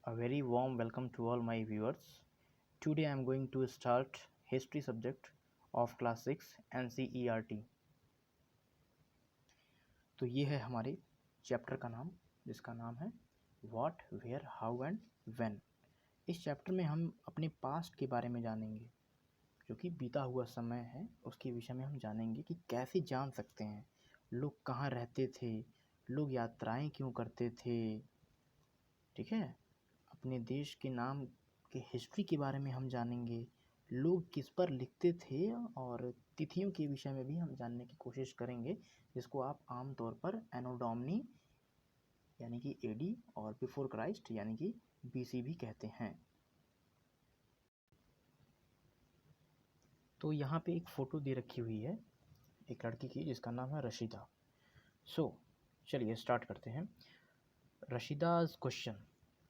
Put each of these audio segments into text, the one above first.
A very warm welcome to all my viewers. Today I am going to start history subject of class 6 NCERT. तो ये है हमारे chapter का नाम, जिसका नाम है what, where, how and when. इस चैप्टर में हम अपने पास्ट के बारे में जानेंगे, जो कि बीता हुआ समय है, उसके विषय में हम जानेंगे कि कैसे जान सकते हैं लोग कहाँ रहते थे, लोग यात्राएं क्यों करते थे, ठीक है। अपने देश के नाम के हिस्ट्री के बारे में हम जानेंगे, लोग किस पर लिखते थे, और तिथियों के विषय में भी हम जानने की कोशिश करेंगे, जिसको आप आम तौर पर एनो डोमिनी यानी कि एडी और बिफोर क्राइस्ट यानी कि बीसी भी कहते हैं। तो यहाँ पे एक फ़ोटो दे रखी हुई है एक लड़की की, जिसका नाम है रशीदा। चलिए स्टार्ट करते हैं। रशीदा's question.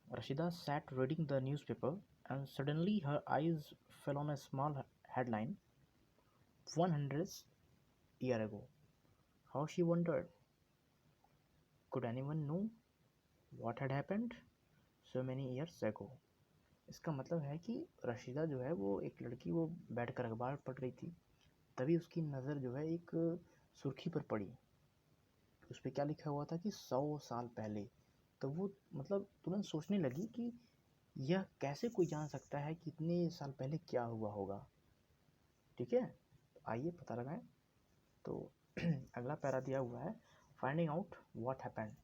Rashida sat reading the newspaper and suddenly her eyes fell on a small headline, 100 years ago. How she wondered. Could anyone know what had happened so many years ago? इसका मतलब है कि रशीदा जो है वो एक लड़की, वो बैठकर अखबार पढ़ रही थी, तभी उसकी नज़र जो है एक सुर्खी पर पड़ी। उस पर क्या लिखा हुआ था कि 100 साल पहले। तो वो मतलब तुरंत सोचने लगी कि यह कैसे कोई जान सकता है कि इतने साल पहले क्या हुआ होगा। ठीक है, तो आइए पता लगाएं। तो अगला पैरा दिया हुआ है, finding out what happened.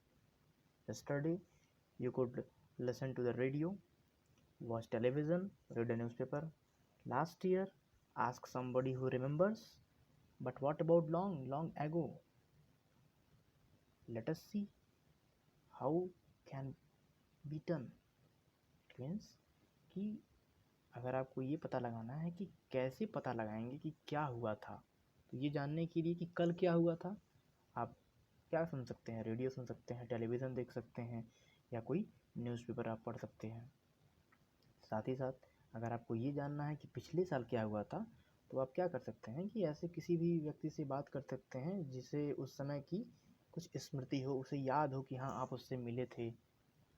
Yesterday you could listen to the radio, watch television, read a newspaper. Last year ask somebody who remembers, but what about long long ago. Let us see how can be done. It means कि अगर आपको ये पता लगाना है कि कैसे पता लगाएंगे कि क्या हुआ था, तो ये जानने के लिए कि कल क्या हुआ था, आप क्या सुन सकते हैं, रेडियो सुन सकते हैं, टेलीविज़न देख सकते हैं, या कोई न्यूज़पेपर आप पढ़ सकते हैं। साथ ही साथ अगर आपको ये जानना है कि पिछले साल क्या हुआ था, तो आप क्या कर सकते हैं कि ऐसे किसी भी व्यक्ति से बात कर सकते हैं जिसे उस समय की कुछ स्मृति हो, उसे याद हो कि हाँ आप उससे मिले थे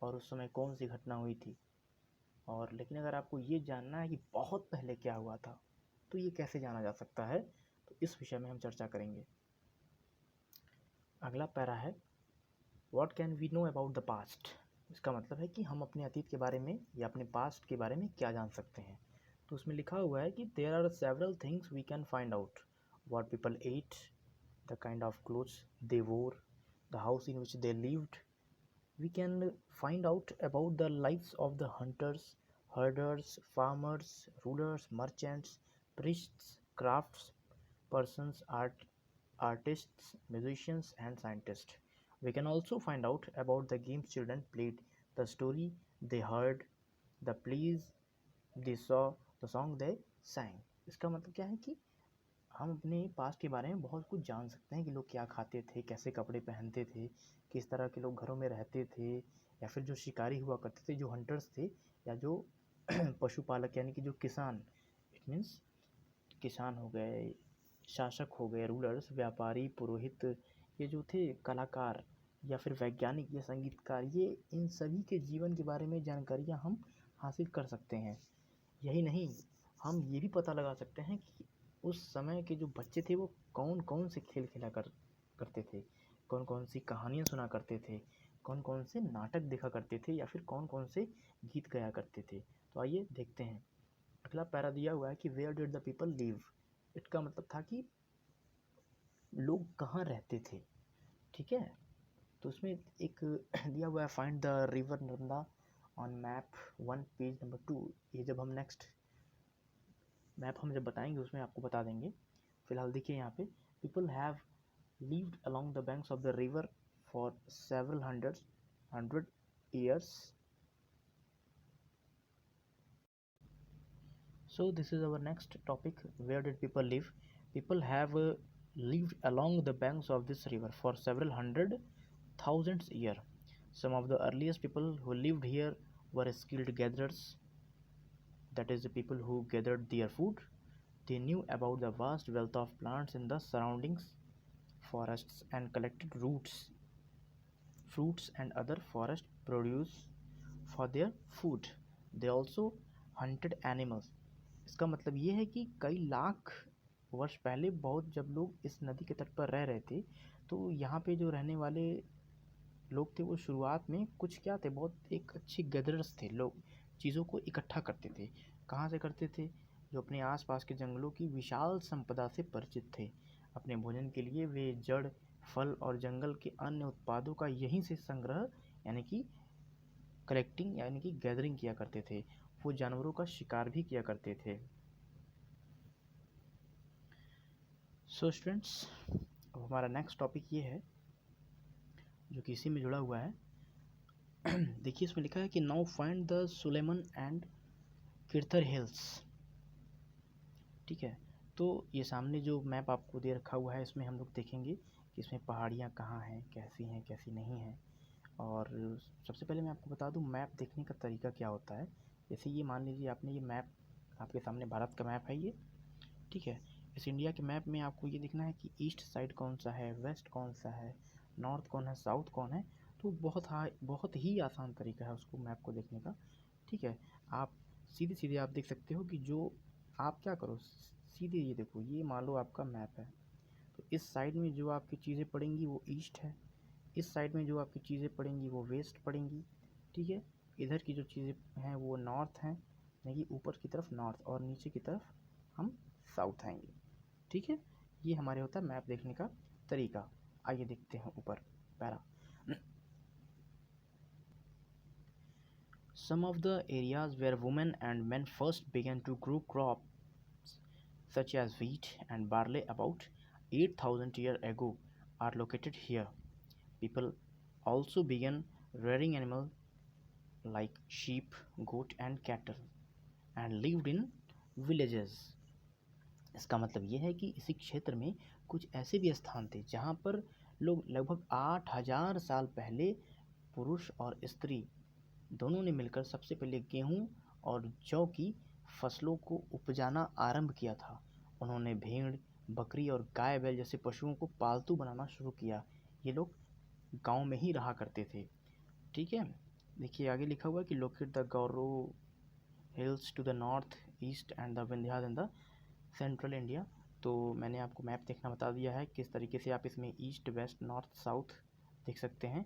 और उस समय कौन सी घटना हुई थी। और लेकिन अगर आपको ये जानना है कि बहुत पहले क्या हुआ था, तो ये कैसे जाना जा सकता है, तो इस विषय में हम चर्चा करेंगे। अगला पैरा है, what can we know about the past. इसका मतलब है कि हम अपने अतीत के बारे में या अपने पास्ट के बारे में क्या जान सकते हैं। तो उसमें लिखा हुआ है कि there are several things we can find out, what people ate, the kind of clothes they wore, the house in which they lived. We can find out about the lives of the hunters, herders, farmers, rulers, merchants, priests, crafts, persons, artists, musicians, and scientists. We can also find out about the games children played, the story they heard, the plays they saw, the song they sang. इसका मतलब क्या है कि हम अपने past के बारे में बहुत कुछ जान सकते हैं कि लोग क्या खाते थे, कैसे कपड़े पहनते थे, किस तरह के लोग घरों में रहते थे, या फिर जो शिकारी हुआ करते थे, जो हंटर्स थे, या जो पशुपालक यानी कि जो किसान, इट मीन्स किसान हो गए, शासक हो गए, रूलर्स, व्यापारी, पुरोहित, ये जो थे कलाकार या फिर वैज्ञानिक या संगीतकार, ये इन सभी के जीवन के बारे में जानकारियाँ हम हासिल कर सकते हैं। यही नहीं, हम ये भी पता लगा सकते हैं कि उस समय के जो बच्चे थे वो कौन कौन से खेल खेला करते थे, कौन कौन सी कहानियाँ सुना करते थे, कौन कौन से नाटक देखा करते थे, या फिर कौन कौन से गीत गाया करते थे। तो आइए देखते हैं। अगला पैरा दिया हुआ है कि where did the people live. इसका मतलब था कि लोग कहाँ रहते थे। ठीक है, तो उसमें एक दिया हुआ है, find the river Narmada on map 1 page number 2। ये जब हम नेक्स्ट मैप हम जब बताएंगे उसमें आपको बता देंगे। फिलहाल देखिए यहाँ पे, people have lived along the banks of the river for several hundred years. So this is our next topic, where did people live. People have lived along the banks of this river for several hundred thousands years. Some of the earliest people who lived here were skilled gatherers, that is the people who gathered their food. They knew about the vast wealth of plants in the surroundings forests and collected roots, fruits, and other forest produce for their food. They also hunted animals. इसका मतलब ये है कि कई लाख वर्ष पहले बहुत जब लोग इस नदी के तट पर रह रहे थे, तो यहाँ पे जो रहने वाले लोग थे वो शुरुआत में कुछ क्या थे, बहुत एक अच्छे गैदरर्स थे। लोग चीज़ों को इकट्ठा करते थे। कहाँ से करते थे? जो अपने आसपास के जंगलों की विशाल संपदा से परिचित थे। अपने भोजन के लिए वे जड़, फल और जंगल के अन्य उत्पादों का यहीं से संग्रह यानी कि कलेक्टिंग यानी कि गैदरिंग किया करते थे। वो जानवरों का शिकार भी किया करते थे। सो स्टूडेंट्स, अब हमारा नेक्स्ट टॉपिक ये है जो कि इसी में जुड़ा हुआ है। देखिए इसमें लिखा है कि now find the Sulaiman and Kirthar hills. ठीक है, तो ये सामने जो मैप आपको दे रखा हुआ है, इसमें हम लोग देखेंगे कि इसमें पहाड़ियाँ कहाँ हैं, कैसी नहीं हैं। और सबसे पहले मैं आपको बता दूं मैप देखने का तरीका क्या होता है। जैसे ये मान लीजिए आपने ये मैप, आपके सामने भारत का मैप है ये, ठीक है। इस इंडिया के मैप में आपको ये देखना है कि ईस्ट साइड कौन सा है, वेस्ट कौन सा है, नॉर्थ कौन है, साउथ कौन है। तो बहुत ही आसान तरीका है उसको मैप को देखने का। ठीक है, आप सीधे सीधे आप देख सकते हो कि जो आप क्या करो, सीधे ये देखो, ये मान लो आपका मैप है, तो इस साइड में जो आपकी चीज़ें पड़ेंगी वो ईस्ट है, इस साइड में जो आपकी चीज़ें पड़ेंगी वो वेस्ट पड़ेंगी। ठीक है, इधर की जो चीज़ें हैं वो नॉर्थ हैं, यानी कि ऊपर की तरफ नॉर्थ और नीचे की तरफ हम साउथ आएंगे। ठीक है, ये हमारे होता है मैप देखने का तरीका। आइए देखते हैं ऊपर para. Some of the areas where women and men first began to grow crops such as wheat and barley about 8,000 years ago are located here. People also began rearing animals like sheep, goat and cattle and lived in villages. इसका मतलब ये है कि इसी क्षेत्र में कुछ ऐसे भी स्थान थे जहाँ पर लोग लगभग 8,000 साल पहले पुरुष और स्त्री दोनों ने मिलकर सबसे पहले गेहूँ और जौ की फसलों को उपजाना आरंभ किया था। उन्होंने भेड़, बकरी और गाय बैल जैसे पशुओं को पालतू बनाना शुरू किया। ये लोग गांव में ही रहा करते थे। ठीक है, देखिए आगे लिखा हुआ है कि locate the Garo hills to the north east and the Vindhyas in the central India. तो मैंने आपको मैप देखना बता दिया है, किस तरीके से आप इसमें ईस्ट, वेस्ट, नॉर्थ, साउथ देख सकते हैं।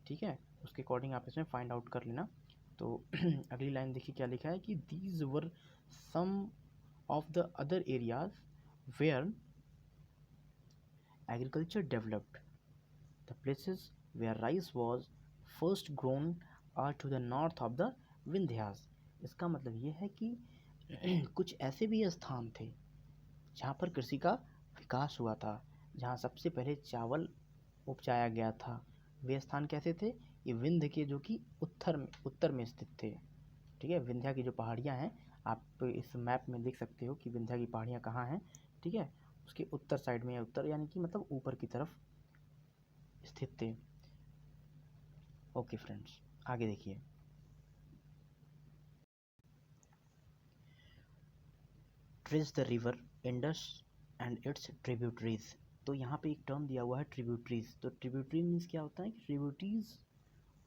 ठीक है, उसके अकॉर्डिंग आप इसमें फाइंड आउट कर लेना। तो अगली लाइन देखिए क्या लिखा है कि these were some of the other areas where agriculture developed. The places where rice was first grown are to the north of the Vindhyas. इसका मतलब ये है कि कुछ ऐसे भी स्थान थे जहाँ पर कृषि का विकास हुआ था, जहाँ सबसे पहले चावल उपजाया गया था। वे स्थान कैसे थे? ये विंध्य के जो कि उत्तर में स्थित थे। ठीक है, विंध्या की जो पहाड़ियाँ हैं, आप इस मैप में देख सकते हो कि विंध्या की पहाड़ियाँ कहाँ हैं। ठीक है, उसके उत्तर साइड में, उत्तर यानी कि मतलब ऊपर की तरफ स्थित थे। ओके फ्रेंड्स, आगे देखिए। Trace the river Indus and it's tributaries. तो यहाँ पे एक टर्म दिया हुआ है ट्रिब्यूटरीज। तो ट्रिब्यूटरी मीन्स क्या होता है कि tributaries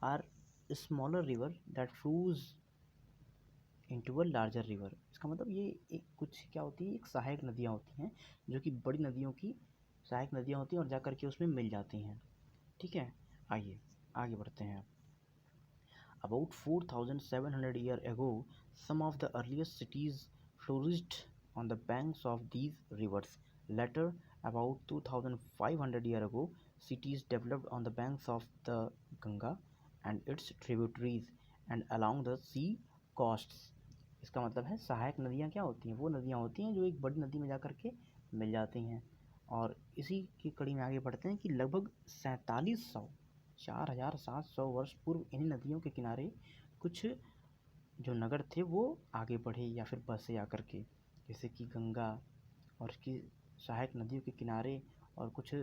are smaller river that flows into a larger river. इसका मतलब ये एक कुछ क्या होती है, एक सहायक नदियाँ होती हैं जो कि बड़ी नदियों की सहायक नदियाँ होती हैं और जा कर के उसमें मिल जाती हैं। ठीक है, आइए आगे बढ़ते हैं। About 4,700 years ago, some of the earliest cities flourished on the banks of these rivers. Later, about 2,500 years ago, cities developed on the banks of the Ganga and its tributaries and along the sea coasts. इसका मतलब है सहायक नदियाँ क्या होती हैं? वो नदियाँ होती हैं जो एक बड़ी नदी में जा कर के मिल जाती हैं। और इसी की कड़ी में आगे बढ़ते हैं कि लगभग 4,700 वर्ष पूर्व इन्हीं नदियों के किनारे कुछ जो नगर थे वो आगे बढ़े या फिर बसे आकर के, जैसे कि गंगा और उसकी सहायक नदियों के किनारे, और कुछ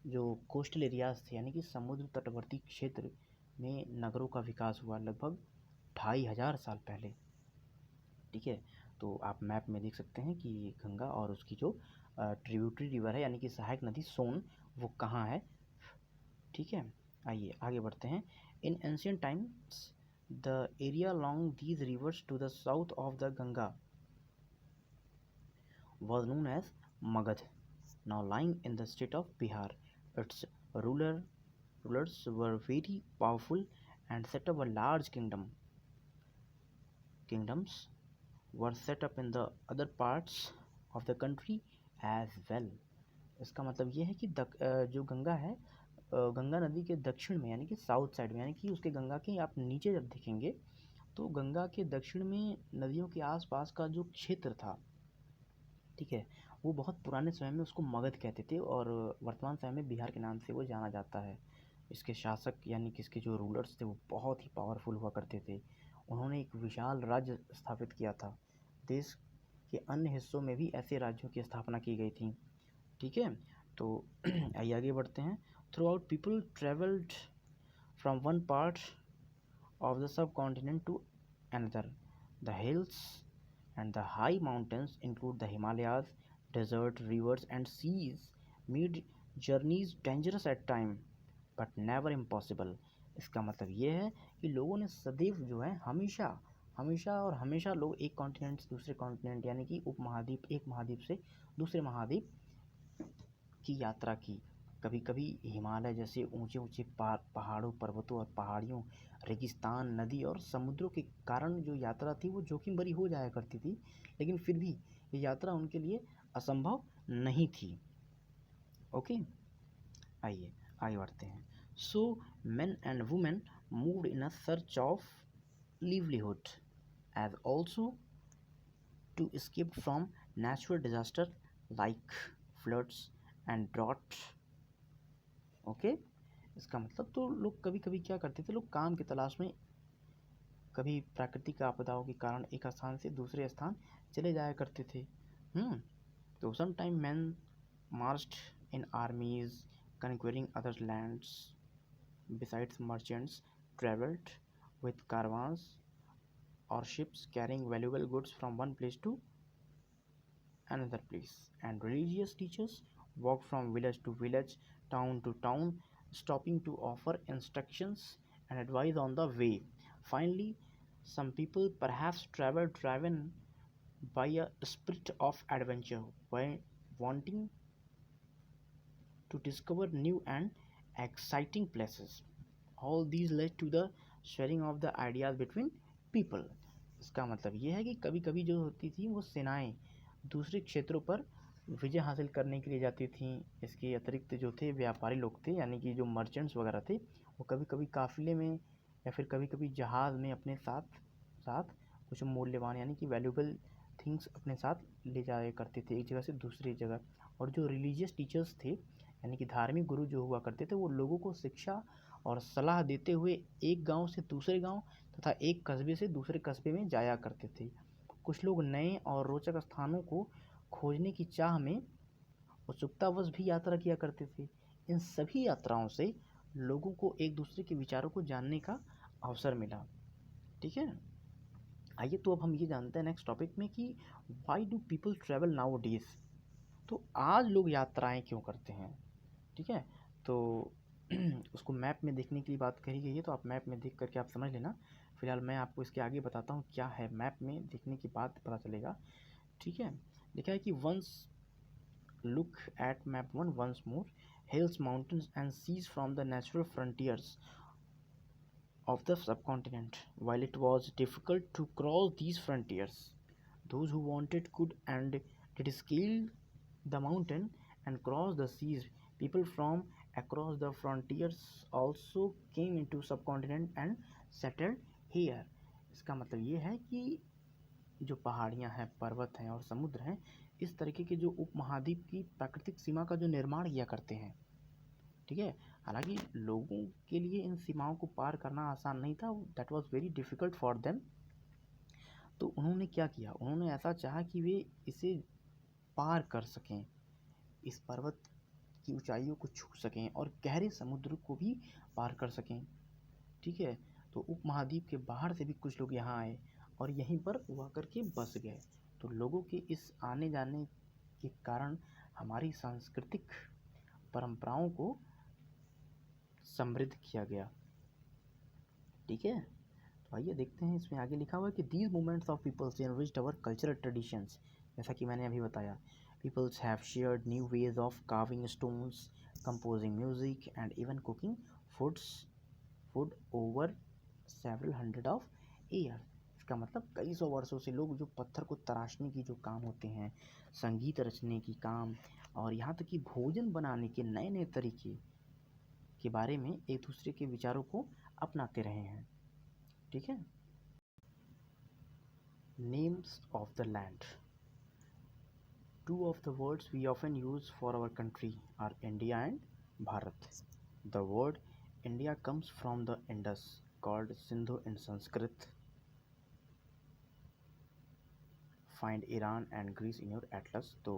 जो कोस्टल एरियाज़ थे यानी कि समुद्र तटवर्ती क्षेत्र में नगरों का विकास हुआ लगभग 2,500 साल पहले। ठीक है, तो आप मैप में देख सकते हैं कि गंगा और उसकी जो ट्रिब्यूटरी रिवर है यानी कि सहायक नदी सोन, वो कहाँ है। ठीक है, आइए आगे बढ़ते हैं। In ancient times The area along these rivers to the south of the Ganga was known as Magad, now lying in the state of Bihar. Its rulers were very powerful and set up a large kingdoms were set up in the other parts of the country as well. इसका मतलब ये है कि जो गंगा है, गंगा नदी के दक्षिण में यानी कि साउथ साइड में, यानी कि उसके गंगा के आप नीचे जब देखेंगे तो गंगा के दक्षिण में नदियों के आसपास का जो क्षेत्र था, ठीक है, वो बहुत पुराने समय में उसको मगध कहते थे और वर्तमान समय में बिहार के नाम से वो जाना जाता है। इसके शासक यानी कि इसके जो रूलर्स थे वो बहुत ही पावरफुल हुआ करते थे। उन्होंने एक विशाल राज्य स्थापित किया था। देश के अन्य हिस्सों में भी ऐसे राज्यों की स्थापना की गई थी। ठीक है, तो आइए आगे बढ़ते हैं। Through out people travelled from one part of the subcontinent to another. The hills and the high mountains include the Himalayas, desert, rivers and seas made journeys dangerous at time but never impossible. इसका मतलब ये है कि लोगों ने सदैव जो है हमेशा लोग एक कॉन्टिनेंट से दूसरे कॉन्टिनेंट यानी कि उपमहाद्वीप, एक महाद्वीप से दूसरे महाद्वीप की यात्रा की। कभी कभी हिमालय जैसे ऊंचे ऊंचे पहाड़ों, पर्वतों और पहाड़ियों, रेगिस्तान, नदी और समुद्रों के कारण जो यात्रा थी वो जोखिम भरी हो जाया करती थी, लेकिन फिर भी ये यात्रा उनके लिए असंभव नहीं थी। ओके, आइए आगे बढ़ते हैं। सो men and women moved in a search of livelihood as also to escape from natural disaster like floods and drought. Okay, इसका मतलब तो लोग कभी कभी क्या करते थे, लोग काम की तलाश में कभी प्राकृतिक आपदाओं के कारण एक स्थान से दूसरे स्थान चले जाया करते थे। तो some time man marched in आर्मीज conquering other lands. Besides, merchants traveled with caravans or ships carrying valuable goods from one place to another place, and religious teachers walked from village to village, town to town, stopping to offer instructions and advice on the way. Finally, some people perhaps traveled driven by a spirit of adventure, by wanting to discover new and exciting places. All these led to the sharing of the ideas between people. इसका मतलब ये है कि कभी कभी जो होती थी वो सेनाएं दूसरे क्षेत्रों पर विजय हासिल करने के लिए जाती थीं। इसके अतिरिक्त जो थे व्यापारी लोग थे, यानी कि जो मर्चेंट्स वगैरह थे, वो कभी कभी काफ़िले में या फिर कभी कभी जहाज़ में अपने साथ साथ कुछ मूल्यवान यानी कि वैल्यूबल थिंग्स अपने साथ ले जाया करते थे एक जगह से दूसरी जगह। और जो रिलीजियस टीचर्स थे यानी कि धार्मिक गुरु जो हुआ करते थे, वो लोगों को शिक्षा और सलाह देते हुए एक गांव से दूसरे गांव तथा एक कस्बे से दूसरे कस्बे में जाया करते थे। कुछ लोग नए और रोचक स्थानों को खोजने की चाह में उत्सुकतावश भी यात्रा किया करते थे। इन सभी यात्राओं से लोगों को एक दूसरे के विचारों को जानने का अवसर मिला। ठीक है, आइए तो अब हम ये जानते हैं नेक्स्ट टॉपिक में कि why do people travel now days. तो आज लोग यात्राएं क्यों करते हैं। ठीक है, तो उसको मैप में देखने की बात कही गई है, तो आप मैप में देख करके आप समझ लेना। फिलहाल मैं आपको इसके आगे बताता हूँ क्या है, मैप में देखने की बात पता चलेगा। ठीक है, लिखा है कि once look at map one once more, hills, mountains and seas from the natural frontiers of the subcontinent. While it was difficult to cross these frontiers, those who wanted could and did scale the mountain and cross the seas. People from across the frontiers also came into subcontinent and settled here. इसका मतलब ये है कि जो पहाड़ियाँ हैं, पर्वत हैं और समुद्र हैं, इस तरीके के जो उपमहाद्वीप की प्राकृतिक सीमा का जो निर्माण किया करते हैं। ठीक है, हालांकि लोगों के लिए इन सीमाओं को पार करना आसान नहीं था, that was very difficult for them. तो उन्होंने क्या किया, उन्होंने ऐसा चाहा कि वे इसे पार कर सकें, इस पर्वत की ऊंचाइयों को छू सकें और गहरे समुद्र को भी पार कर सकें। ठीक है, तो उपमहाद्वीप के बाहर से भी कुछ लोग यहाँ आए और यहीं पर वो आकर के बस गए। तो लोगों के इस आने जाने के कारण हमारी सांस्कृतिक परंपराओं को समृद्ध किया गया। ठीक है, तो तो आइए देखते हैं, इसमें आगे लिखा हुआ है कि these movements of peoples enriched our cultural traditions. जैसा कि मैंने अभी बताया, peoples have shared new ways of carving stones, composing music and even cooking food over several hundred of year. इसका मतलब कई सौ वर्षों से लोग जो पत्थर को तराशने की जो काम होते हैं, संगीत रचने की काम, और यहाँ तक कि भोजन बनाने के नए नए तरीके के बारे में एक दूसरे के विचारों को अपनाते रहे हैं। ठीक है। Names of the land. Two of the words we often use for our country are India and Bharat. The word India comes from the Indus, called Sindhu in Sanskrit. Find Iran and Greece in your atlas. तो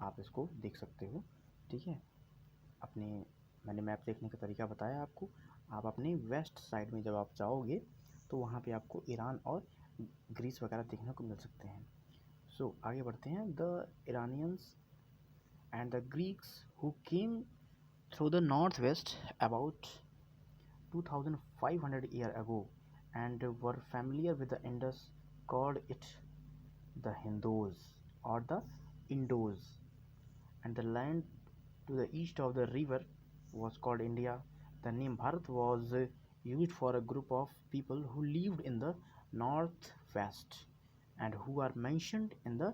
आप इसको देख सकते हो। ठीक है, मैंने map देखने का तरीका बताया आपको। आप अपने वेस्ट साइड में जब आप जाओगे तो वहाँ पे आपको ईरान और ग्रीस वगैरह देखने को मिल सकते हैं। सो आगे बढ़ते हैं। The Iranians and the Greeks who came through the northwest about 2500 years ago and were familiar with the Indus called it the Hindus or the Indos, and the land to the east of the river was called India. The name Bharat was used for a group of people who lived in the northwest and who are mentioned in the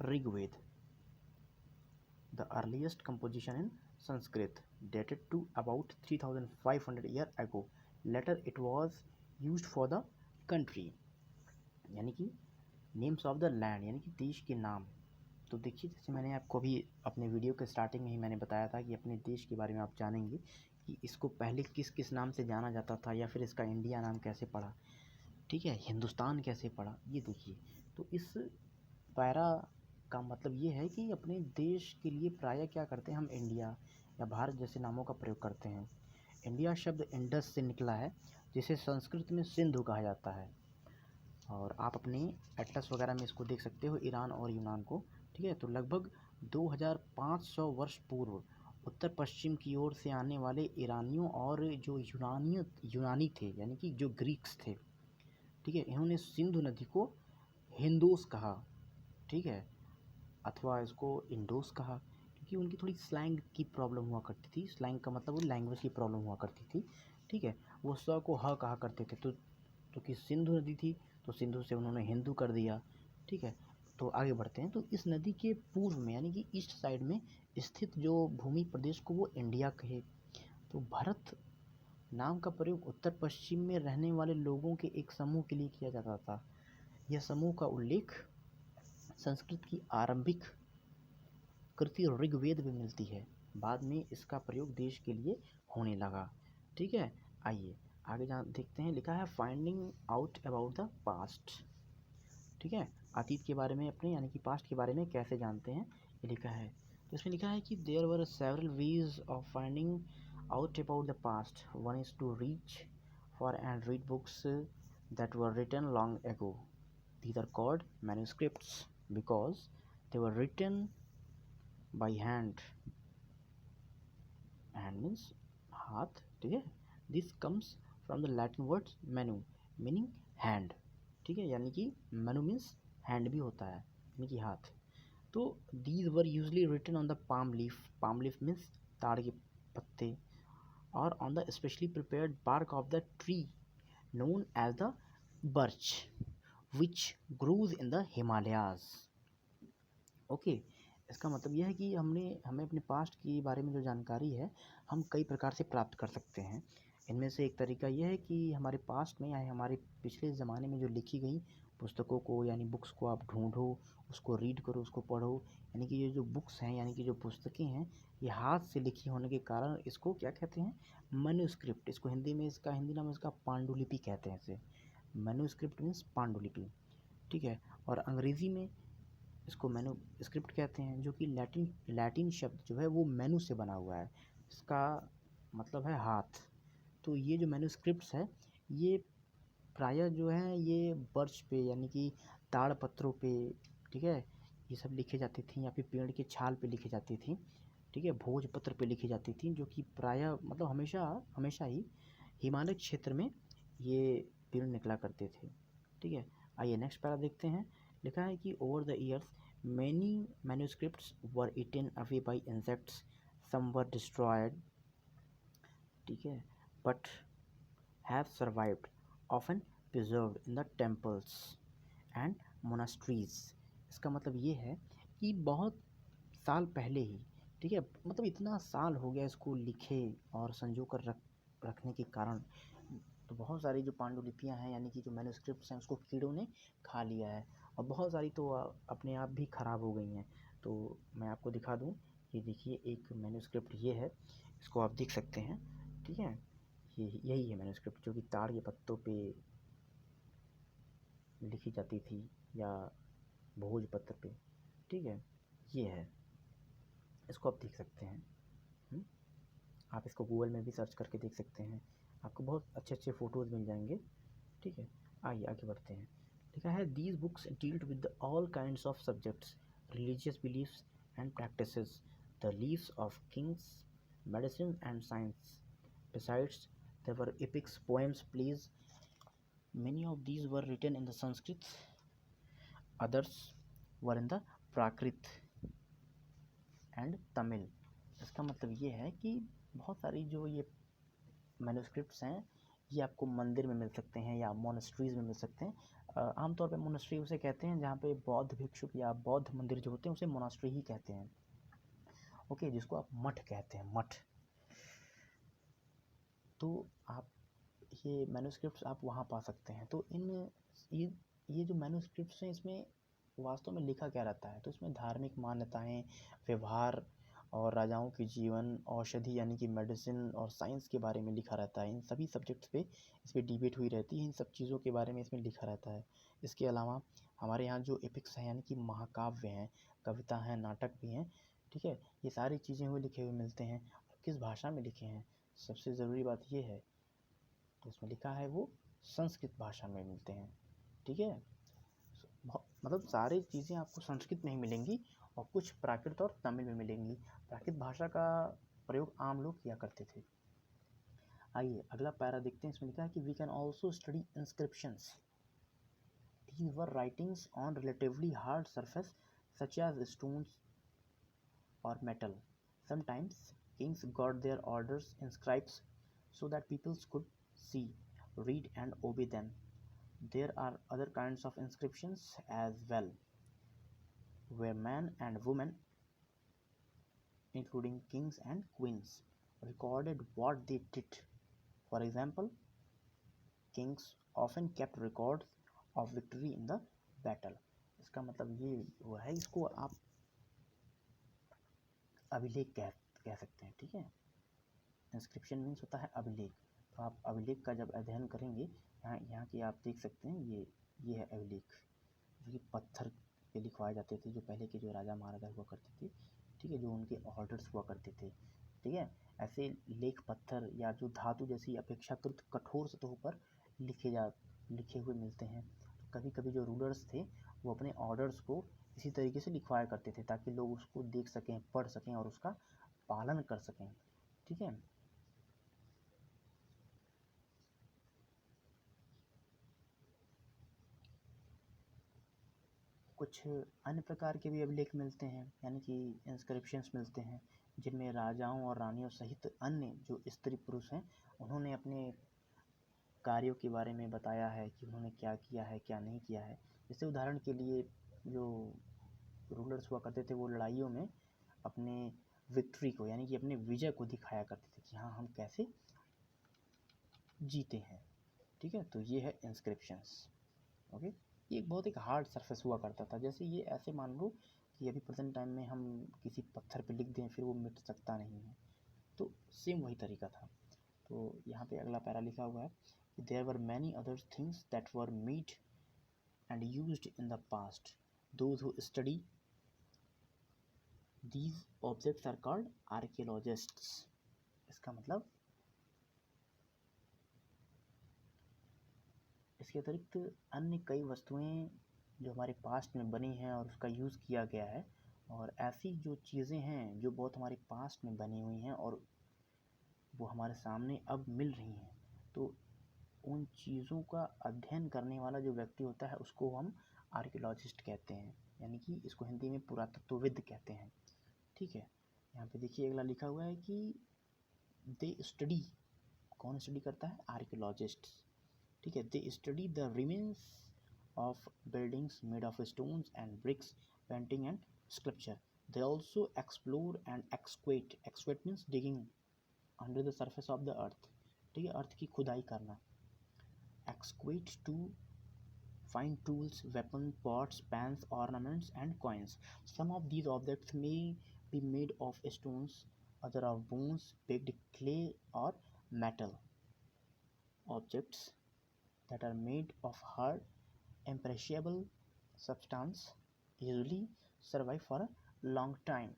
Rig Veda. The earliest composition in Sanskrit dated to about 3500 years ago. Later it was used for the country. यानी कि names of the land यानी कि देश के नाम। तो देखिए, जैसे मैंने आपको अभी अपने वीडियो के स्टार्टिंग में ही मैंने बताया था कि अपने देश के बारे में आप जानेंगे कि इसको पहले किस किस नाम से जाना जाता था, या फिर इसका इंडिया नाम कैसे पड़ा, ठीक है, हिंदुस्तान कैसे पड़ा। ये देखिए, तो इस पैरा का मतलब ये है कि अपने देश के लिए प्रायः क्या करते हैं हम, इंडिया या भारत जैसे नामों का प्रयोग करते हैं। इंडिया शब्द इंडस से निकला है, जिसे संस्कृत में सिंधु कहा जाता है। और आप अपने एटलस वगैरह में इसको देख सकते हो, ईरान और यूनान को। ठीक है, तो लगभग 2500 वर्ष पूर्व उत्तर पश्चिम की ओर से आने वाले ईरानियों और जो यूनानी थे, यानी कि जो ग्रीक्स थे, ठीक है, इन्होंने सिंधु नदी को हिंदोस कहा, ठीक है, अथवा इसको इंडोस कहा, क्योंकि उनकी थोड़ी स्लैंग की प्रॉब्लम हुआ करती थी। स्लैंग का मतलब वो लैंग्वेज की प्रॉब्लम हुआ करती थी। ठीक है, वो स को ह कहा करते थे, तो कि सिंधु नदी थी तो सिंधु से उन्होंने हिंदू कर दिया। ठीक है, तो आगे बढ़ते हैं। तो इस नदी के पूर्व में यानी कि ईस्ट साइड में स्थित जो भूमि प्रदेश को वो इंडिया कहे। तो भारत नाम का प्रयोग उत्तर पश्चिम में रहने वाले लोगों के एक समूह के लिए किया जाता था। यह समूह का उल्लेख संस्कृत की आरंभिक कृति ऋग्वेद में मिलती है। बाद में इसका प्रयोग देश के लिए होने लगा। ठीक है, आइए आगे देखते हैं। लिखा है finding out about the past. ठीक है, अतीत के बारे में अपने यानी कि पास्ट के बारे में कैसे जानते हैं, ये लिखा है। तो इसमें लिखा है कि there were several ways of finding out about the past. One is to reach for and read books that were written long ago. These are called manuscripts because they were written by hand. Hand means हाथ, ठीक है। This comes from the Latin words manu meaning hand, ठीक है, यानी कि manu means hand भी होता है, यानी कि हाथ। तो these were usually written on the palm leaf. Palm leaf means ताड़ के पत्ते, और on the specially prepared bark of the tree known as the birch which grows in the Himalayas. Okay, इसका मतलब यह है कि हमें अपने पास्ट के बारे में जो जानकारी है हम कई प्रकार से प्राप्त कर सकते हैं। इनमें से एक तरीका यह है कि हमारे पास्ट में या हमारे पिछले ज़माने में जो लिखी गई पुस्तकों को यानी बुक्स को आप ढूंढो, उसको रीड करो, उसको पढ़ो। यानी कि ये जो बुक्स हैं यानी कि जो पुस्तकें हैं ये हाथ से लिखी होने के कारण इसको क्या कहते हैं, मैन्युस्क्रिप्ट। इसको हिंदी में इसका हिंदी नाम इसका पांडुलिपि कहते हैं। इसे मैन्युस्क्रिप्ट मीन्स पांडुलिपि, ठीक है। और अंग्रेज़ी में इसको मैन्युस्क्रिप्ट कहते हैं, जो कि लैटिन शब्द जो है वो मैनु से बना हुआ है, इसका मतलब है हाथ। तो ये जो मैन्युस्क्रिप्ट्स है ये प्रायः जो है ये बर्च पे यानी कि ताड़ पत्रों पे, ठीक है, ये सब लिखी जाती थी, या फिर पेड़ के छाल पे लिखी जाती थी, ठीक है, भोजपत्र पे लिखी जाती थी, जो कि प्रायः मतलब हमेशा ही हिमालय क्षेत्र में ये पेड़ निकला करते थे। ठीक है, आइए नेक्स्ट पैरा देखते हैं। लिखा है कि over the years many manuscripts were eaten away by insects, some were destroyed, ठीक है, but have survived, often preserved in the temples and monasteries. इसका मतलब ये है कि बहुत साल पहले ही, ठीक है, मतलब इतना साल हो गया इसको लिखे और संजो कर रखने के कारण, तो बहुत सारी जो पांडुलिपियाँ हैं यानी कि जो मैन्यूस्क्रिप्ट्स हैं उसको कीड़ों ने खा लिया है, और बहुत सारी तो अपने आप भी ख़राब हो गई हैं। तो मैं आपको दिखा दूँ, ये देखिए एक मैन्यूस्क्रिप्ट ये है, इसको आप देख सकते हैं। ठीक है, ये यही है मैन्यूस्क्रिप्ट जो कि ताड़ के पत्तों पे लिखी जाती थी या भोजपत्र पे। ठीक है, ये है, इसको आप देख सकते हैं। हुँ? आप इसको गूगल में भी सर्च करके देख सकते हैं, आपको बहुत अच्छे अच्छे फ़ोटोज़ मिल जाएंगे। ठीक है, आइए आगे बढ़ते हैं। लिखा है these books dealt with all kinds of subjects, religious beliefs and practices, the lives of kings, medicine and science. Besides there were epics, poems, plays. Many of these were written in the Sanskrit, others were in the Prakrit and Tamil। इसका मतलब ये है कि बहुत सारी जो ये manuscripts हैं ये आपको मंदिर में मिल सकते हैं या मोनेस्ट्रीज़ में मिल सकते हैं। आमतौर पे मोनेस्ट्री उसे कहते हैं जहाँ पे बौद्ध भिक्षुक या बौद्ध मंदिर जो होते हैं उसे मोनास्ट्री ही कहते हैं। ओके, जिसको आप मठ कहते हैं, मठ। तो आप ये मैन्यूस्क्रिप्ट्स आप वहाँ पा सकते हैं। तो ये जो मैन्यूस्क्रिप्ट्स हैं इसमें वास्तव में लिखा क्या रहता है, तो इसमें धार्मिक मान्यताएं, व्यवहार और राजाओं के जीवन, औषधि यानी कि मेडिसिन और साइंस के बारे में लिखा रहता है। इन सभी सब्जेक्ट्स पे इस पर डिबेट हुई रहती है, इन सब चीज़ों के बारे में इसमें लिखा रहता है। इसके अलावा हमारे यहाँ जो एपिक्स हैं यानी कि महाकाव्य हैं, कविता हैं, नाटक भी हैं, ठीक है, ये सारी चीज़ें हुए लिखे हुए मिलते हैं। और किस भाषा में लिखे हैं, सबसे ज़रूरी बात ये है, तो उसमें लिखा है वो संस्कृत भाषा में मिलते हैं। ठीक है, मतलब सारी चीज़ें आपको संस्कृत में ही मिलेंगी और कुछ प्राकृत और तमिल में मिलेंगी। प्राकृत भाषा का प्रयोग आम लोग किया करते थे। आइए अगला पैरा देखते हैं। इसमें लिखा है कि we can also study inscriptions, these were writings on relatively hard surface such as stones और metal. Sometimes kings got their orders in scribes so that peoples could see, read and obey them. There are other kinds of inscriptions as well, where men and women, including kings and queens, recorded what they did. For example, kings often kept records of victory in the battle. इसका मतलब ये हुआ है, इसको आप अभिलेख कह सकते हैं। ठीक है, इंस्क्रिप्शन मीन्स होता है अभिलेख। तो आप अभिलेख का जब अध्ययन करेंगे, यहाँ की आप देख सकते हैं, ये है अभिलेख जो कि पत्थर पे लिखवाए जाते थे, जो पहले के जो राजा महाराजा हुआ करते थे। ठीक है, जो उनके ऑर्डर्स हुआ करते थे। ठीक है, ऐसे लेख पत्थर या जो धातु जैसी अपेक्षाकृत कठोर सतहों पर लिखे हुए मिलते हैं। कभी कभी जो रूलर्स थे वो अपने ऑर्डर्स को इसी तरीके से लिखवाया करते थे ताकि लोग उसको देख सकें, पढ़ सकें और उसका पालन कर सकें। ठीक है, कुछ अन्य प्रकार के भी अभिलेख मिलते हैं यानी कि इंस्क्रिप्शंस मिलते हैं, जिनमें राजाओं और रानियों सहित अन्य जो स्त्री पुरुष हैं उन्होंने अपने कार्यों के बारे में बताया है कि उन्होंने क्या किया है, क्या नहीं किया है। जैसे उदाहरण के लिए जो रूलर्स हुआ करते थे वो लड़ाइयों में अपने विक्ट्री को यानी कि अपने विजय को दिखाया करते थे कि हाँ हम कैसे जीते हैं। ठीक है, तो ये है इंस्क्रिप्शंस। ओके, ये बहुत एक हार्ड सरफेस हुआ करता था। जैसे ये ऐसे मान लो कि अभी प्रेजेंट टाइम में हम किसी पत्थर पे लिख दें फिर वो मिट सकता नहीं है, तो सेम वही तरीका था। तो यहाँ पे अगला पैरा लिखा हुआ है, there were many other things that were made and used in the past, those who study these objects are called archaeologists. इसका मतलब इसके अतिरिक्त अन्य कई वस्तुएं जो हमारे पास्ट में बनी हैं और उसका यूज़ किया गया है, और ऐसी जो चीज़ें हैं जो बहुत हमारे पास्ट में बनी हुई हैं और वो हमारे सामने अब मिल रही हैं, तो उन चीज़ों का अध्ययन करने वाला जो व्यक्ति होता है उसको हम आर्कियोलॉजिस्ट कहते हैं, यानी कि इसको हिंदी में पुरातत्वविद कहते हैं। ठीक है, यहाँ पे देखिए अगला लिखा हुआ है कि दे स्टडी, कौन स्टडी करता है? आर्कियोलॉजिस्ट। ठीक है, they study the remains of buildings made of stones and bricks, painting and sculpture. They also explore and excavate, excavate means digging under the surface of the earth. ठीक है, earth की खुदाई करना। Excavate to find tools, weapons, pots, pans, ornaments, and coins. Some of these objects may be made of stones, other of bones, baked clay, or metal. Objects that are made of hard, imperishable substance usually survive for a long time.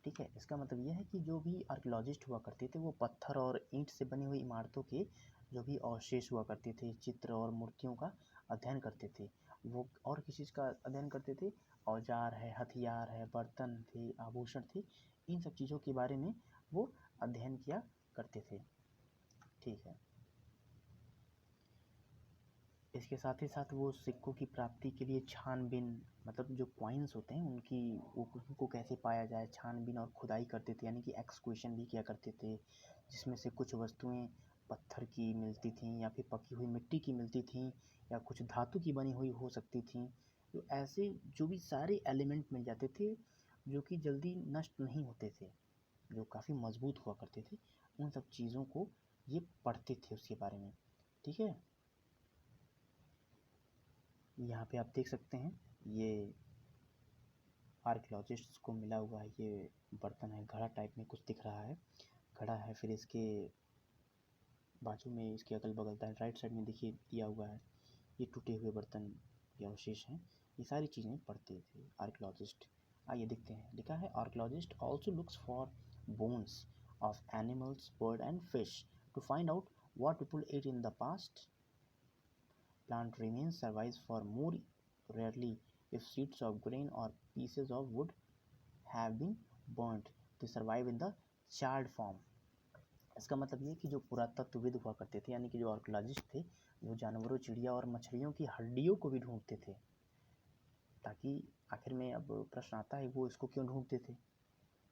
ठीक है, इसका मतलब यह है कि जो भी archaeologist हुआ करते थे वो पत्थर और ईंट से बनी हुई इमारतों के जो भी अवशेष हुआ करते थे, चित्र और मूर्तियों का अध्ययन करते थे। वो और किस चीज़ का अध्ययन करते थे? औजार है, हथियार है, बर्तन थे, आभूषण थे, इन सब चीज़ों के बारे में वो अध्ययन किया करते थे। ठीक है, इसके साथ ही साथ वो सिक्कों की प्राप्ति के लिए छानबीन, मतलब जो कॉइन्स होते हैं उनकी उनको कैसे पाया जाए, छानबीन और खुदाई करते थे, यानी कि एक्सक्वेशन भी किया करते थे, जिसमें से कुछ वस्तुएं पत्थर की मिलती थीं या फिर पकी हुई मिट्टी की मिलती थीं या कुछ धातु की बनी हुई हो सकती थीं। तो ऐसे जो भी सारे एलिमेंट मिल जाते थे जो कि जल्दी नष्ट नहीं होते थे, जो काफ़ी मजबूत हुआ करते थे, उन सब चीज़ों को ये पढ़ते थे उसके बारे में। ठीक है, यहाँ पे आप देख सकते हैं ये आर्कियोलॉजिस्ट को मिला हुआ है, ये बर्तन है, घड़ा टाइप में कुछ दिख रहा है, घड़ा है, फिर इसके बाजू में इसके अगल बगल राइट साइड में देखिए दिया हुआ है ये टूटे हुए बर्तन के अवशेष हैं। ये सारी चीज़ें पढ़ते थे आर्कियोलॉजिस्ट। आइए देखते हैं, लिखा है archaeologist also looks for bones of animals, bird and fish to find out what people ate in the past. Plant remains survives for more rarely if seeds of grain or pieces of wood have been burnt. They survive in the charred form. इसका मतलब ये कि जो पुरातत्वविद हुआ करते थे, यानी कि जो आर्कियोलॉजिस्ट थे, वो जानवरों, चिड़िया और मछलियों की हड्डियों को भी ढूंढते थे, ताकि आखिर में अब प्रश्न आता है वो इसको क्यों ढूंढते थे?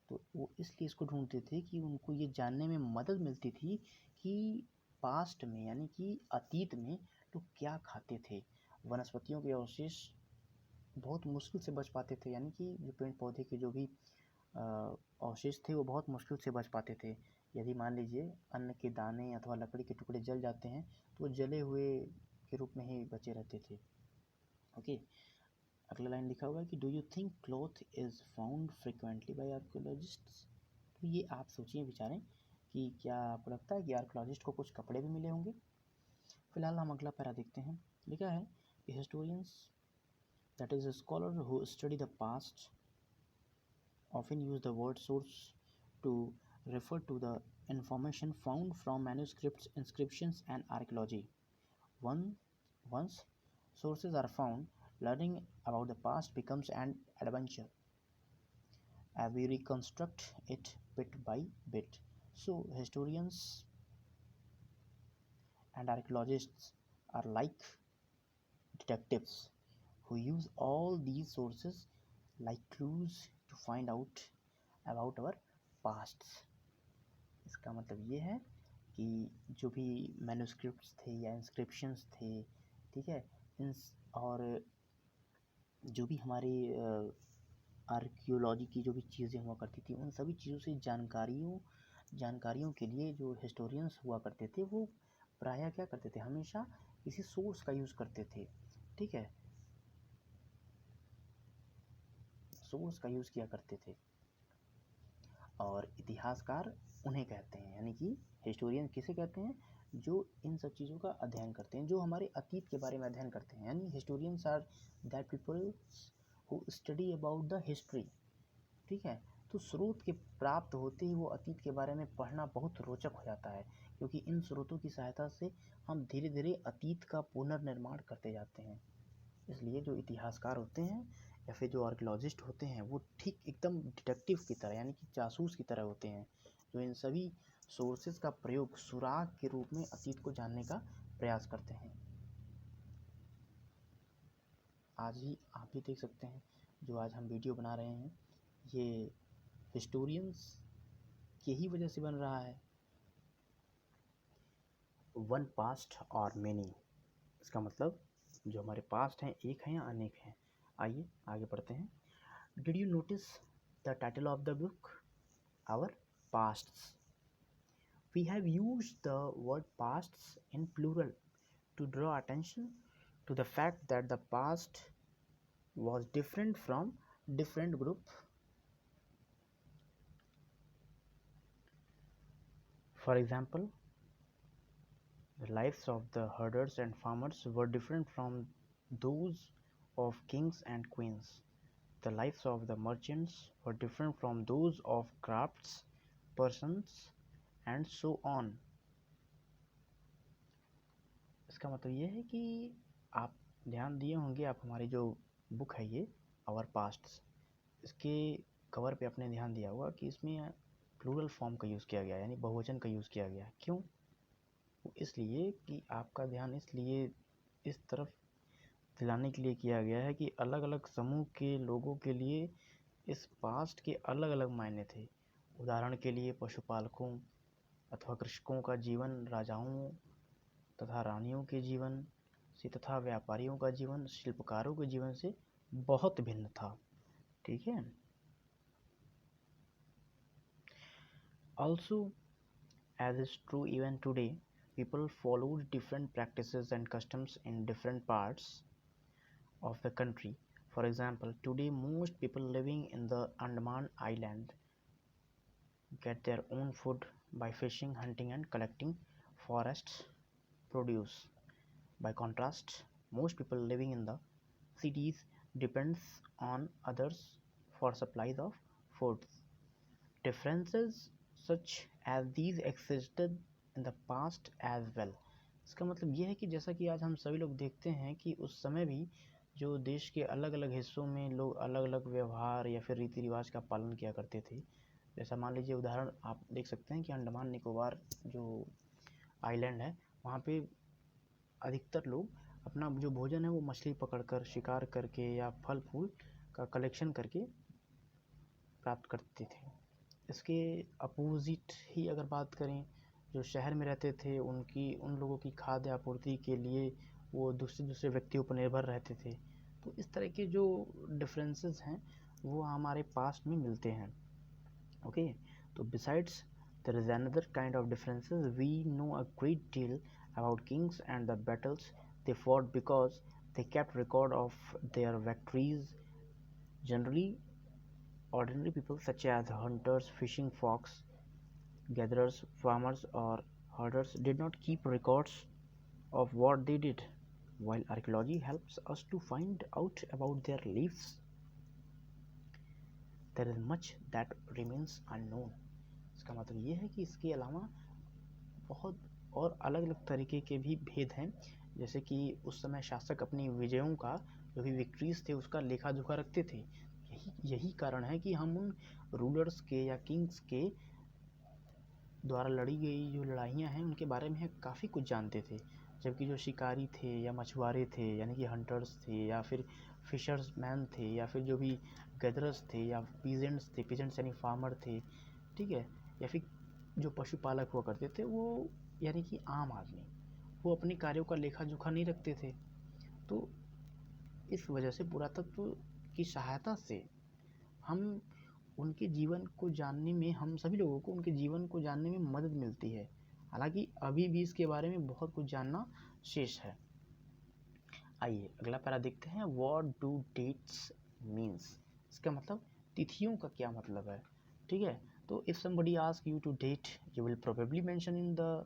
तो वो इसलिए इसको ढूंढते थे कि उनको ये जानने में मदद मिलती थी कि पास्ट में, यानी कि अतीत में लोग क्या खाते थे। वनस्पतियों के अवशेष बहुत मुश्किल से बच पाते थे, यानी कि जो पेड़ पौधे के जो भी अवशेष थे वो बहुत मुश्किल से बच पाते थे। यदि मान लीजिए अन्न के दाने अथवा लकड़ी के टुकड़े जल जाते हैं तो वो जले हुए के रूप में ही बचे रहते थे। ओके, अगला लाइन लिखा हुआ है कि do you think cloth is found frequently by archaeologists. तो ये आप सोचिए विचारें कि क्या आपको लगता है कि आर्कियोलॉजिस्ट को कुछ कपड़े भी मिले होंगे? फिलहाल हम अगला पैरा देखते हैं, लिखा है historians that is scholar who study the past often use the word source to refer to the information found from manuscripts, inscriptions, and archaeology. Once sources are found, learning about the past becomes an adventure as we reconstruct it bit by bit. So, historians and archaeologists are like detectives who use all these sources like clues to find out about our pasts. इसका मतलब ये है कि जो भी manuscripts थे या inscriptions थे, ठीक है, और जो भी हमारी आर्कियोलॉजी की जो भी चीज़ें हुआ करती थी, उन सभी चीज़ों से जानकारियों के लिए जो हिस्टोरियंस हुआ करते थे वो प्रायः क्या करते थे, हमेशा किसी सोर्स का यूज़ करते थे। ठीक है, सोर्स का यूज़ किया करते थे, और इतिहासकार उन्हें कहते हैं, यानी कि हिस्टोरियन किसे कहते हैं? जो इन सब चीज़ों का अध्ययन करते हैं, जो हमारे अतीत के बारे में अध्ययन करते हैं, यानी historians are that people who study about the history. ठीक है, तो स्रोत के प्राप्त होते ही वो अतीत के बारे में पढ़ना बहुत रोचक हो जाता है, क्योंकि इन स्रोतों की सहायता से हम धीरे धीरे अतीत का पुनर्निर्माण करते जाते हैं। इसलिए जो इतिहासकार होते हैं या फिर जो आर्कियोलॉजिस्ट होते हैं वो ठीक एकदम डिटेक्टिव की तरह, यानी कि जासूस की तरह होते हैं, जो इन सभी सोर्सेज का प्रयोग सुराग के रूप में अतीत को जानने का प्रयास करते हैं। आज ही आप भी देख सकते हैं, जो आज हम वीडियो बना रहे हैं ये हिस्टोरियंस के ही वजह से बन रहा है। वन पास्ट और मेनी, इसका मतलब जो हमारे पास्ट हैं एक हैं या अनेक हैं। आइए आगे बढ़ते हैं। Did you notice the title of the book, our pasts? We have used the word pasts in plural to draw attention to the fact that the past was different from different group. For example, the lives of the herders and farmers were different from those of kings and queens. The lives of the merchants were different from those of crafts persons and so on. इसका मतलब ये है कि आप ध्यान दिए होंगे, आप हमारी जो बुक है ये आवर पास्ट्स, इसके कवर पे आपने ध्यान दिया होगा कि इसमें प्लूरल फॉर्म का यूज़ किया गया, यानी बहुवचन का यूज़ किया गया। क्यों? इसलिए कि आपका ध्यान इसलिए इस तरफ दिलाने के लिए किया गया है कि अलग अलग समूह के लोगों के लिए इस पास्ट के अलग अलग मायने थे। उदाहरण के लिए पशुपालकों अथवा कृषकों का जीवन राजाओं तथा रानियों के जीवन से तथा व्यापारियों का जीवन शिल्पकारों के जीवन से बहुत भिन्न था। ठीक है। Also, as is true even today, people followed different practices and customs in different parts of the country. For example, today most people living in the Andaman Island get their own food by fishing, hunting and collecting forest produce. By contrast, most people living in the cities depends on others for supplies of food. Differences such as these existed in the past as well. इसका मतलब ये है कि जैसा कि आज हम सभी लोग देखते हैं कि उस समय भी जो देश के अलग अलग हिस्सों में लोग अलग अलग व्यवहार या फिर रीति रिवाज का पालन किया करते थे। जैसा मान लीजिए उदाहरण आप देख सकते हैं कि अंडमान निकोबार जो आइलैंड है, वहाँ पे अधिकतर लोग अपना जो भोजन है वो मछली पकड़कर, शिकार करके या फल फूल का कलेक्शन करके प्राप्त करते थे। इसके अपोजिट ही अगर बात करें, जो शहर में रहते थे उन लोगों की खाद्य आपूर्ति के लिए वो दूसरे व्यक्तियों पर निर्भर रहते थे। तो इस तरह के जो डिफरेंसेस हैं वो हमारे पास्ट में मिलते हैं। ओके, तो besides there is another kind of differences. We know a great deal about kings and the battles they fought because they kept record of their victories. Generally, ordinary people such as hunters, fishing folks, gatherers, farmers or herders did not keep records of what they did, while archaeology helps us to find out about their lives. There is much that remains unknown. इसका मतलब ये है कि इसके अलावा बहुत और अलग अलग तरीके के भी भेद हैं। जैसे कि उस समय शासक अपनी विजयों का, जो भी विक्ट्रीज थे, उसका लेखा जोखा रखते थे। यही कारण है कि हम उन रूलर्स के या किंग्स के द्वारा लड़ी गई जो लड़ाइयाँ हैं उनके बारे में काफ़ी कुछ जानते थे। जबकि जो शिकारी थे या मछुआरे थे, यानी कि हंटर्स थे, या फिर फिशर्समैन थे, या फिर जो भी गैदरर्स थे या पीजेंट्स यानी फार्मर थे, ठीक है, या फिर जो पशुपालक हुआ करते थे वो यानी कि आम आदमी, वो अपने कार्यों का लेखा जोखा नहीं रखते थे। तो इस वजह से पुरातत्व की सहायता से हम उनके जीवन को जानने में, हम सभी लोगों को उनके जीवन को जानने में मदद मिलती है। हालांकि अभी भी इसके बारे में बहुत कुछ जानना शेष है। आइए अगला पैरा देखते हैं। What do dates means? इसका मतलब तिथियों का क्या मतलब है। ठीक है, तो if somebody ask you to date, you will probably mention in the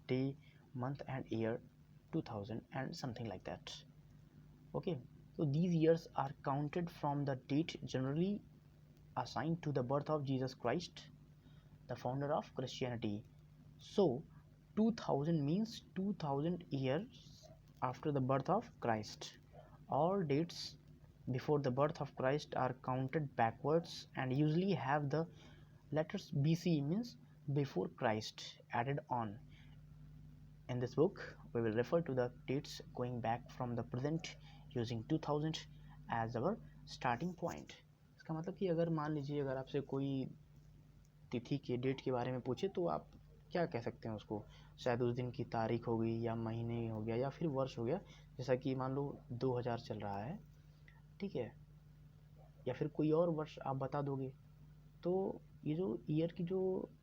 day, month and year 2000 and something like that. Okay, so these years are counted from the date generally assigned to the birth of Jesus Christ, the founder of Christianity. So 2000 means 2000 years after the birth of Christ. All dates before the birth of Christ are counted backwards and usually have the letters BC, means before Christ added on. In this book, we will refer to the dates going back from the present using 2000 as our starting point. इसका मतलब कि अगर मान लीजिए अगर आपसे कोई तिथि के डेट के बारे में पूछे तो आप क्या कह सकते हैं उसको, शायद उस दिन की तारीख हो गई या महीने हो गया या फिर वर्ष हो गया, जैसा कि मान लो 2000 चल रहा है, ठीक है, या फिर कोई और वर्ष आप बता दोगे। तो ये जो ईयर की जो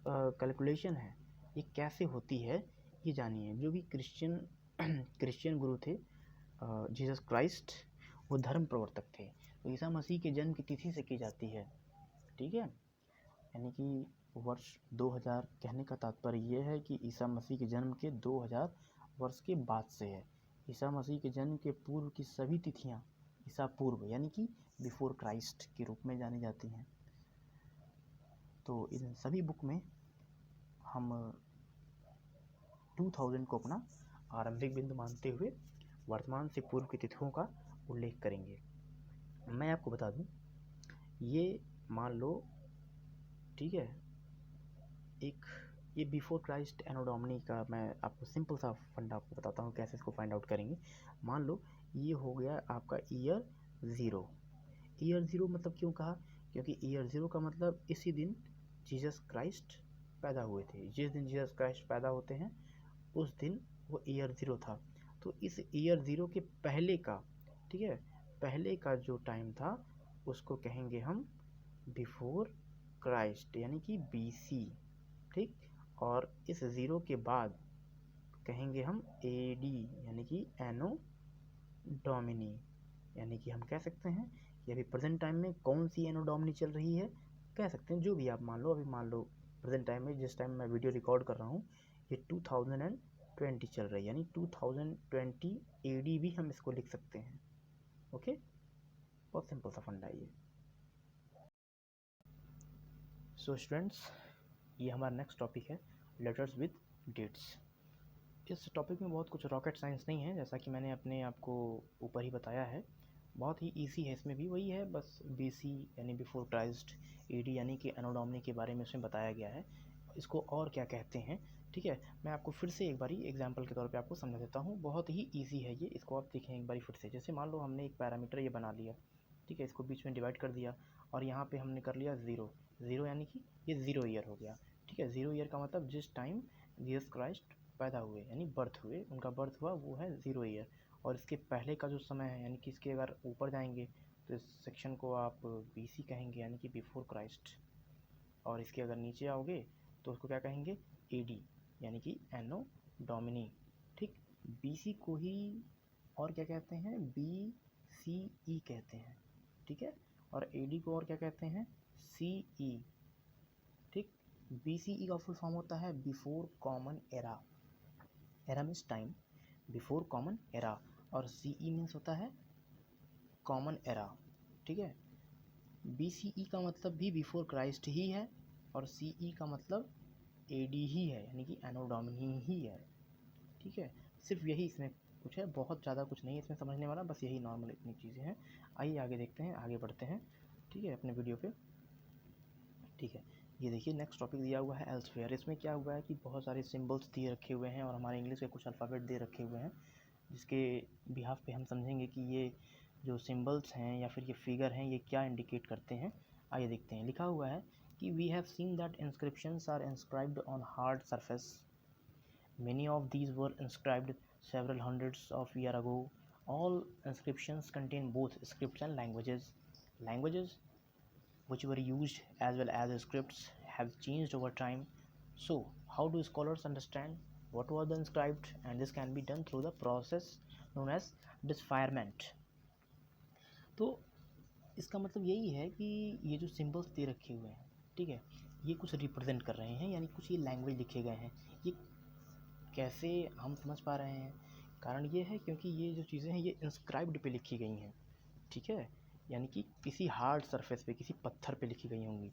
कैलकुलेशन है ये कैसे होती है ये जानिए। जो भी क्रिश्चियन गुरु थे, जीसस क्राइस्ट, वो धर्म प्रवर्तक थे, तो ईसा मसीह के जन्म की तिथि से की जाती है, ठीक है। यानी कि वर्ष 2000 कहने का तात्पर्य ये है कि ईसा मसीह के जन्म के 2000 वर्ष के बाद से है। ईसा मसीह के जन्म के पूर्व की सभी तिथियां ईसा पूर्व यानी कि बिफोर क्राइस्ट के रूप में जानी जाती हैं। तो इन सभी बुक में हम 2000 को अपना आरंभिक बिंदु मानते हुए वर्तमान से पूर्व की तिथियों का उल्लेख करेंगे। मैं आपको बता दूं, ये मान लो, ठीक है, ये बिफोर क्राइस्ट एनो डोमिनी का मैं आपको सिंपल सा फंडा आपको बताता हूँ कैसे इसको फाइंड आउट करेंगे। मान लो ये हो गया आपका ईयर ज़ीरो। ईयर ज़ीरो मतलब क्यों कहा, क्योंकि ईयर ज़ीरो का मतलब इसी दिन जीसस क्राइस्ट पैदा हुए थे। जिस दिन जीसस क्राइस्ट पैदा होते हैं उस दिन वो ईयर ज़ीरो था। तो इस ईयर ज़ीरो के पहले का, ठीक है, पहले का जो टाइम था उसको कहेंगे हम बिफोर क्राइस्ट यानी कि BC, ठीक। और इस ज़ीरो के बाद कहेंगे हम AD यानी कि एनो डोमिनी। यानी कि हम कह सकते हैं कि अभी प्रेजेंट टाइम में कौन सी एनो डोमिनी चल रही है, कह सकते हैं जो भी आप मान लो। अभी मान लो प्रेजेंट टाइम में, जिस टाइम मैं वीडियो रिकॉर्ड कर रहा हूँ, ये 2020 चल रही है, यानी 2020 AD भी हम इसको लिख सकते हैं। ओके, बहुत सिंपल सा फंडा है ये। सो स्टूडेंट्स, ये हमारा नेक्स्ट टॉपिक है लेटर्स विद डेट्स। इस टॉपिक में बहुत कुछ रॉकेट साइंस नहीं है, जैसा कि मैंने अपने आपको ऊपर ही बताया है, बहुत ही इजी है। इसमें भी वही है, बस BC यानी बिफोर क्राइस्ट, AD यानी कि एनो डोमिनी के बारे में इसमें बताया गया है, इसको और क्या कहते हैं, ठीक है। मैं आपको फिर से एक बारी एग्जांपल के तौर पे आपको समझा देता हूँ, बहुत ही इजी है ये, इसको आप देखें एक बारी फिर से। जैसे मान लो हमने एक पैरामीटर ये बना लिया, ठीक है, इसको बीच में डिवाइड कर दिया और यहाँ पे हमने कर लिया ज़ीरो यानी कि ये ज़ीरो ईयर हो गया, ठीक है। ज़ीरो ईयर का मतलब जिस टाइम जीसस क्राइस्ट पैदा हुए यानी बर्थ हुए, उनका बर्थ हुआ, वो है ज़ीरो ईयर। और इसके पहले का जो समय है, यानी कि इसके अगर ऊपर जाएंगे तो इस सेक्शन को आप BC कहेंगे यानी कि बिफोर क्राइस्ट। और इसके अगर नीचे आओगे तो उसको क्या कहेंगे, AD यानी कि एनो डोमिनी, ठीक। BC को ही और क्या कहते हैं, BCE कहते हैं, ठीक है। और AD को और क्या कहते हैं, CE, ठीक। BCE का फुल फॉर्म होता है before common era. Era means time, before common era. और CE मीन्स होता है कॉमन एरा, ठीक है। BCE का मतलब भी बिफोर क्राइस्ट ही है और CE का मतलब AD ही है यानी कि एनो डोमिनी ही है, ठीक है। सिर्फ यही इसमें कुछ है, बहुत ज़्यादा कुछ नहीं है इसमें समझने वाला, बस यही नॉर्मल इतनी चीज़ें हैं। आइए आगे देखते हैं, आगे बढ़ते हैं, ठीक है, अपने वीडियो पे, ठीक है। ये देखिए नेक्स्ट टॉपिक दिया हुआ है एल्सवेयर। इसमें क्या हुआ है कि बहुत सारे सिंबल्स दिए रखे हुए हैं और हमारे इंग्लिश के कुछ अल्फ़ाबेट दे रखे हुए हैं, जिसके बिहाफ पे हम समझेंगे कि ये जो सिंबल्स हैं या फिर ये फिगर हैं ये क्या इंडिकेट करते हैं। आइए देखते हैं। लिखा हुआ है कि we have seen that inscriptions are inscribed on hard surface. Many of these were inscribed several hundreds of years ago. All inscriptions contain both scripts and languages. Languages which were used as well as scripts have changed over time. So, how do scholars understand what was inscribed? And this can be done through the process known as decipherment. तो इसका मतलब यही है कि ये जो symbols दे रखे हुए हैं, ठीक है, ये कुछ रिप्रेजेंट कर रहे हैं, यानी कुछ ये लैंग्वेज लिखे गए हैं। ये कैसे हम समझ पा रहे हैं, कारण ये है क्योंकि ये जो चीज़ें हैं ये इंस्क्राइब्ड पे लिखी गई हैं, ठीक है, यानी कि किसी हार्ड सरफेस पे, किसी पत्थर पे लिखी गई होंगी।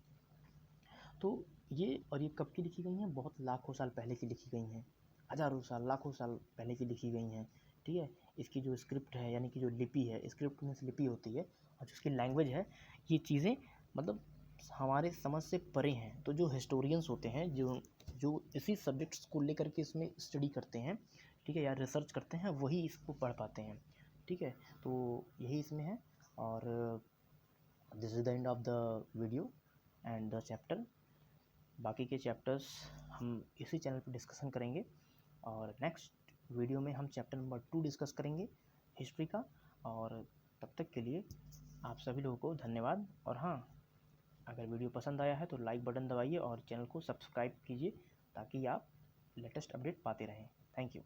तो ये, और ये कब की लिखी गई हैं, बहुत लाखों साल पहले की लिखी गई हैं, हज़ारों साल, लाखों साल पहले की लिखी गई हैं, ठीक है। इसकी जो स्क्रिप्ट है यानी कि जो लिपि है, स्क्रिप्ट मीन्स लिपि होती है, और जो इसकी लैंग्वेज है, ये चीज़ें मतलब हमारे समझ से परे हैं। तो जो हिस्टोरियंस होते हैं, जो जो इसी सब्जेक्ट्स को लेकर के इसमें स्टडी करते हैं, ठीक है, या रिसर्च करते हैं, वही इसको पढ़ पाते हैं, ठीक है। तो यही इसमें है। और this is the end of the video and the chapter. बाकी के चैप्टर्स हम इसी चैनल पर डिस्कशन करेंगे, और नेक्स्ट वीडियो में हम चैप्टर नंबर 2 डिस्कस करेंगे हिस्ट्री का। और तब तक के लिए आप सभी लोगों को धन्यवाद। और हाँ, अगर वीडियो पसंद आया है तो लाइक बटन दबाइए और चैनल को सब्सक्राइब कीजिए, ताकि आप लेटेस्ट अपडेट पाते रहें। Thank you.